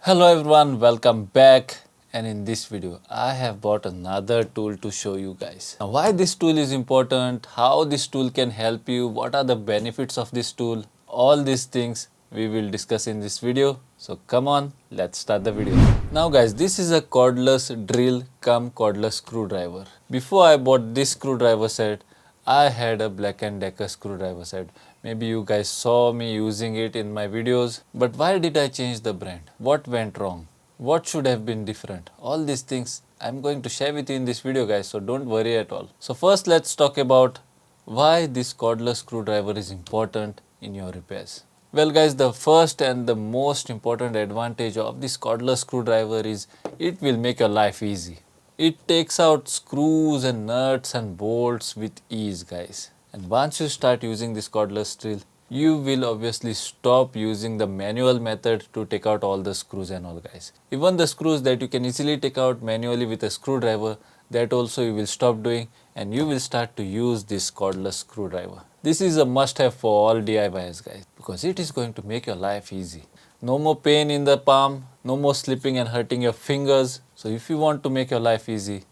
Hello everyone, welcome back, and in this video I have brought another tool to show you guys. Now why this tool is important, how this tool can help you, what are the benefits of this tool, all these things we will discuss in this video. So come on, let's start the video. Now guys, this is a cordless drill cum cordless screwdriver. Before I bought this screwdriver set, I had a Black & Decker screwdriver set. Maybe you guys saw me using it in my videos. But why did I change the brand? What went wrong? What should have been different? All these things I'm going to share with you in this video guys, so don't worry at all. So first let's talk about why this cordless screwdriver is important in your repairs. Well guys, the first and the most important advantage of this cordless screwdriver is it will make your life easy. It takes out screws and nuts and bolts with ease guys. And once you start using this cordless drill, you will obviously stop using the manual method to take out all the screws and all guys. Even the screws that you can easily take out manually with a screwdriver, that also you will stop doing and you will start to use this cordless screwdriver. This is a must have for all DIYers guys because it is going to make your life easy. No more pain in the palm, no more slipping and hurting your fingers. So if you want to make your life easy,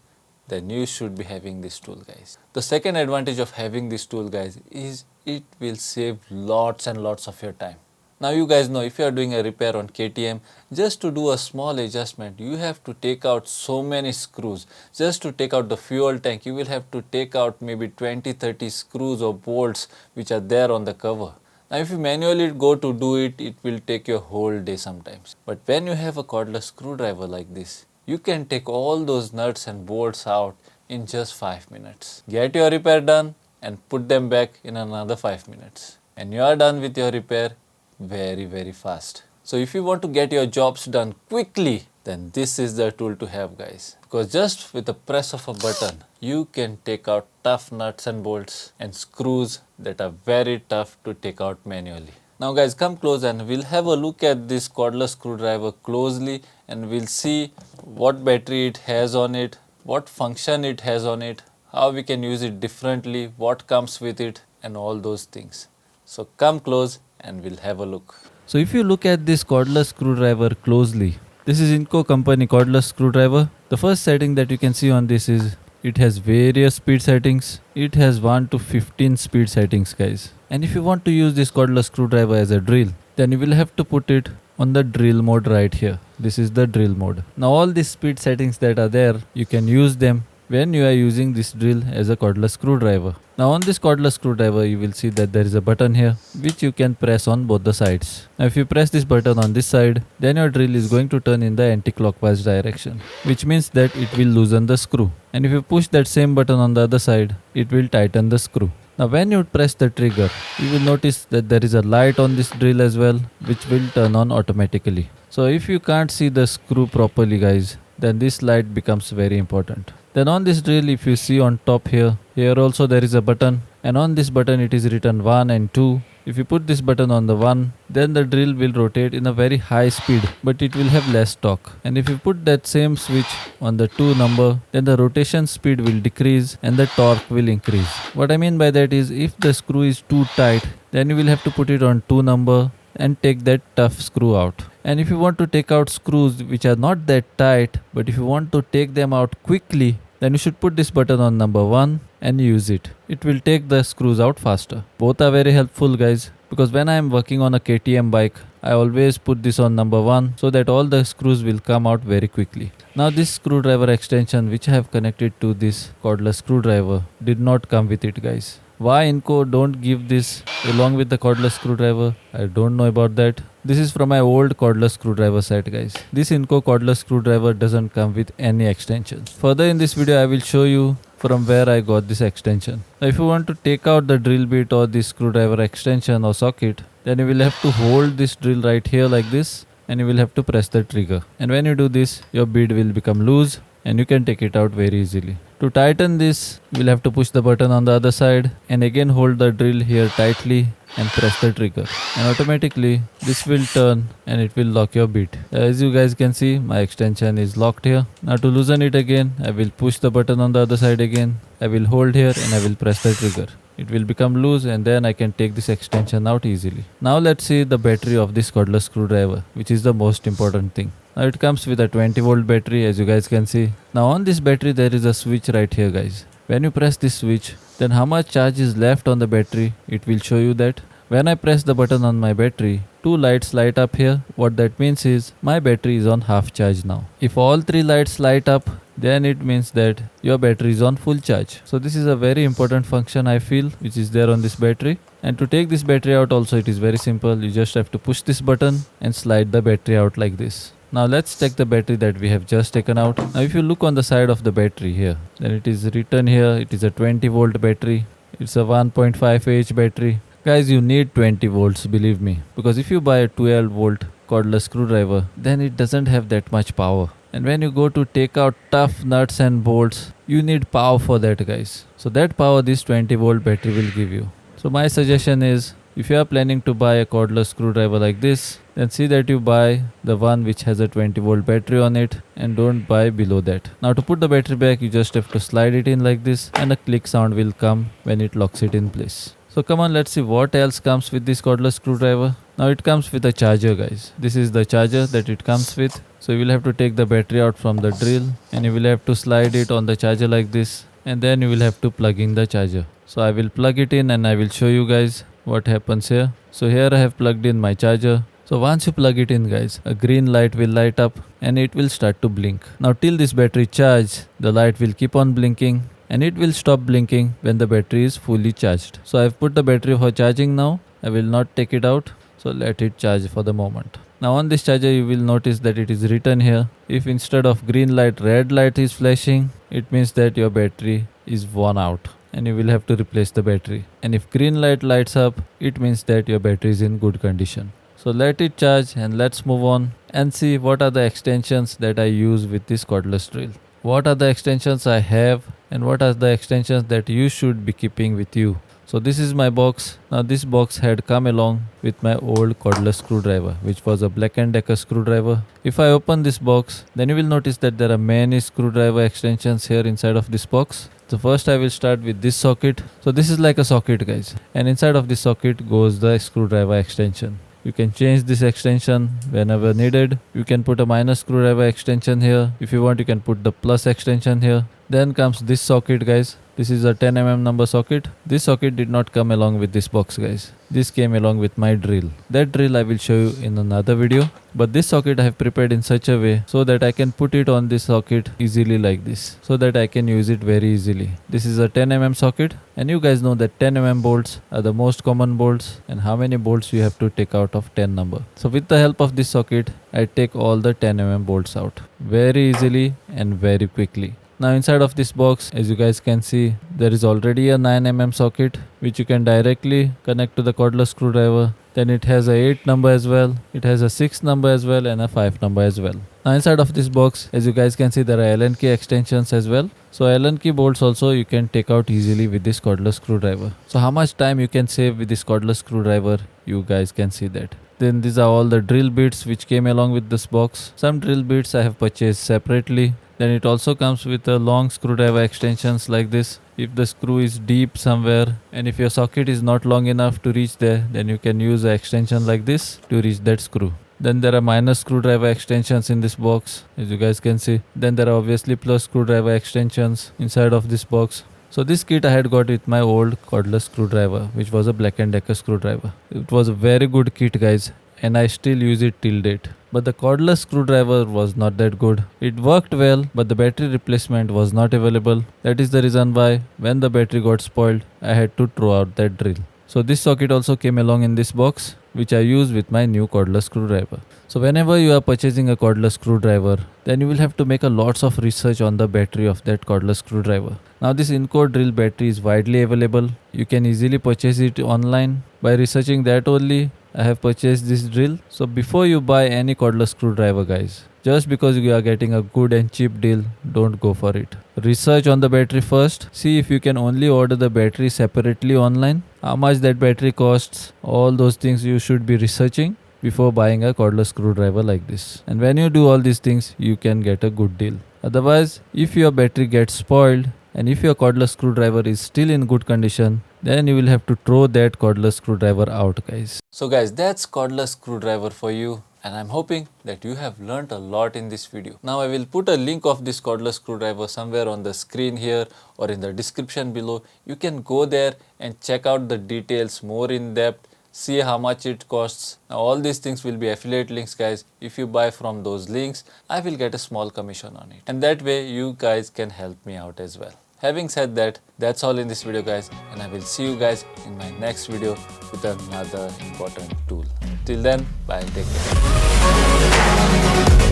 then you should be having this tool guys. The second advantage of having this tool guys is it will save lots and lots of your time. Now you guys know if you are doing a repair on KTM, just to do a small adjustment, you have to take out so many screws. Just to take out the fuel tank, you will have to take out maybe 20-30 screws or bolts which are there on the cover. Now if you manually go to do it, it will take you a whole day sometimes. But when you have a cordless screwdriver like this, you can take all those nuts and bolts out in just 5 minutes. Get your repair done and put them back in another 5 minutes. And you are done with your repair very fast. So if you want to get your jobs done quickly, then this is the tool to have guys. Because just with the press of a button, you can take out tough nuts and bolts and screws that are very tough to take out manually. Now guys, come close and we'll have a look at this cordless screwdriver closely and we'll see what battery it has on it, what function it has on it, how we can use it differently, what comes with it and all those things. So come close and we'll have a look. So if you look at this cordless screwdriver closely, this is Inco company cordless screwdriver. The first setting that you can see on this is it has various speed settings. It has 1 to 15 speed settings guys. And if you want to use this cordless screwdriver as a drill, then you will have to put it on the drill mode right here. This is the drill mode. Now all these speed settings that are there, you can use them when you are using this drill as a cordless screwdriver. Now on this cordless screwdriver, you will see that there is a button here which you can press on both the sides. Now if you press this button on this side, then your drill is going to turn in the anti-clockwise direction, which means that it will loosen the screw. And if you push that same button on the other side, it will tighten the screw. Now when you press the trigger, you will notice that there is a light on this drill as well, which will turn on automatically. So if you can't see the screw properly guys, then this light becomes very important. Then on this drill, if you see on top here also there is a button, and on this button it is written 1 and 2. If you put this button on the 1, then the drill will rotate in a very high speed, but it will have less torque. And if you put that same switch on the 2 number, then the rotation speed will decrease and the torque will increase. What I mean by that is if the screw is too tight, then you will have to put it on 2 number and take that tough screw out. And if you want to take out screws which are not that tight, but if you want to take them out quickly, then you should put this button on number 1 and use it. It will take the screws out faster. Both are very helpful guys, because when I am working on a KTM bike, I always put this on number 1 so that all the screws will come out very quickly. Now this screwdriver extension which I have connected to this cordless screwdriver did not come with it guys. Why Inco don't give this along with the cordless screwdriver, I don't know about that. This is from my old cordless screwdriver set guys. This Inco cordless screwdriver doesn't come with any extensions. Further in this video I will show you from where I got this extension. Now if you want to take out the drill bit or this screwdriver extension or socket, then you will have to hold this drill right here like this and you will have to press the trigger. And when you do this, your bit will become loose and you can take it out very easily. To tighten this, you will have to push the button on the other side and again hold the drill here tightly and press the trigger, and automatically this will turn and it will lock your bit. As you guys can see, my extension is locked here. Now to loosen it again, I will push the button on the other side again. I will hold here and I will press the trigger. it will become loose, and then I can take this extension out easily. Now let's see the battery of this cordless screwdriver, which is the most important thing. Now it comes with a 20 volt battery, as you guys can see. Now on this battery there is a switch right here, guys. When you press this switch, then how much charge is left on the battery, it will show you that. When I press the button on my battery, two lights light up here. What that means is my battery is on half charge now. If all three lights light up, then it means that your battery is on full charge. So this is a very important function, I feel, which is there on this battery. And to take this battery out also, it is very simple. You just have to push this button and slide the battery out like this. Now let's check the battery that we have just taken out. Now if you look on the side of the battery here, then it is written here, it is a 20 volt battery. It's a 1.5 Ah battery. Guys, you need 20 volts, believe me, because if you buy a 12 volt cordless screwdriver, then it doesn't have that much power. And when you go to take out tough nuts and bolts, you need power for that, guys. So that power this 20 volt battery will give you. So my suggestion is, if you are planning to buy a cordless screwdriver like this, then see that you buy the one which has a 20 volt battery on it, and don't buy below that. Now to put the battery back, you just have to slide it in like this, and a click sound will come when it locks it in place. So come on, let's see what else comes with this cordless screwdriver. Now it comes with a charger, guys. This is the charger that it comes with. So you will have to take the battery out from the drill, and you will have to slide it on the charger like this, and then you will have to plug in the charger. So I will plug it in and I will show you guys what happens here. So here I have plugged in my charger. So once you plug it in, guys, a green light will light up and it will start to blink. Now till this battery charge, the light will keep on blinking, and it will stop blinking when the battery is fully charged. So I've put the battery for charging now. I will not take it out. So let it charge for the moment. Now on this charger you will notice that it is written here, if instead of green light red light is flashing, it means that your battery is worn out and you will have to replace the battery. And if green light lights up, it means that your battery is in good condition. So let it charge and let's move on and see what are the extensions that I use with this cordless drill. What are the extensions I have and what are the extensions that you should be keeping with you. So this is my box. Now this box had come along with my old cordless screwdriver, which was a Black & Decker screwdriver. If I open this box, then you will notice that there are many screwdriver extensions here inside of this box. So first I will start with this socket. So this is like a socket, guys, and inside of this socket goes the screwdriver extension. You can change this extension whenever needed. You can put a minus screwdriver extension here. If you want, you can put the plus extension here. Then comes this socket, guys. This is a 10mm number socket. This socket did not come along with this box, guys. This came along with my drill. That drill I will show you in another video. But this socket I have prepared in such a way so that I can put it on this socket easily like this, so that I can use it very easily. This is a 10mm socket, and you guys know that 10mm bolts are the most common bolts, and how many bolts you have to take out of 10 number. So with the help of this socket, I take all the 10mm bolts out very easily and very quickly. Now inside of this box, as you guys can see, there is already a 9mm socket which you can directly connect to the cordless screwdriver. Then it has a 8 number as well, it has a 6 number as well, and a 5 number as well. Now inside of this box, as you guys can see, there are Allen key extensions as well. So Allen key bolts also you can take out easily with this cordless screwdriver. So how much time you can save with this cordless screwdriver, you guys can see that. Then these are all the drill bits which came along with this box. Some drill bits I have purchased separately. Then it also comes with a long screwdriver extensions like this. If the screw is deep somewhere and if your socket is not long enough to reach there, then you can use an extension like this to reach that screw. Then there are minus screwdriver extensions in this box, as you guys can see. Then there are obviously plus screwdriver extensions inside of this box. So this kit I had got with my old cordless screwdriver, which was a Black & Decker screwdriver. It was a very good kit, guys, and I still use it till date. But the cordless screwdriver was not that good. It worked well, but the battery replacement was not available. That is the reason why when the battery got spoiled, I had to throw out that drill. So this socket also came along in this box, which I use with my new cordless screwdriver. So whenever you are purchasing a cordless screwdriver, then you will have to make a lots of research on the battery of that cordless screwdriver. Now this Inco drill battery is widely available. You can easily purchase it online. By researching that only, I have purchased this drill. So before you buy any cordless screwdriver, guys, just because you are getting a good and cheap deal, don't go for it. Research on the battery first. See if you can only order the battery separately online. How much that battery costs. All those things you should be researching before buying a cordless screwdriver like this. And when you do all these things, you can get a good deal. Otherwise, if your battery gets spoiled and if your cordless screwdriver is still in good condition, Then you will have to throw that cordless screwdriver out, guys. So guys, that's cordless screwdriver for you, and I'm hoping that you have learned a lot in this video. Now I will put a link of this cordless screwdriver somewhere on the screen here or in the description below. You can go there and check out the details more in depth, see how much it costs. Now all these things will be affiliate links, guys. If you buy from those links, I will get a small commission on it, and that way you guys can help me out as well. Having said that, that's all in this video, guys, and I will see you guys in my next video with another important tool. Till then, bye, take care.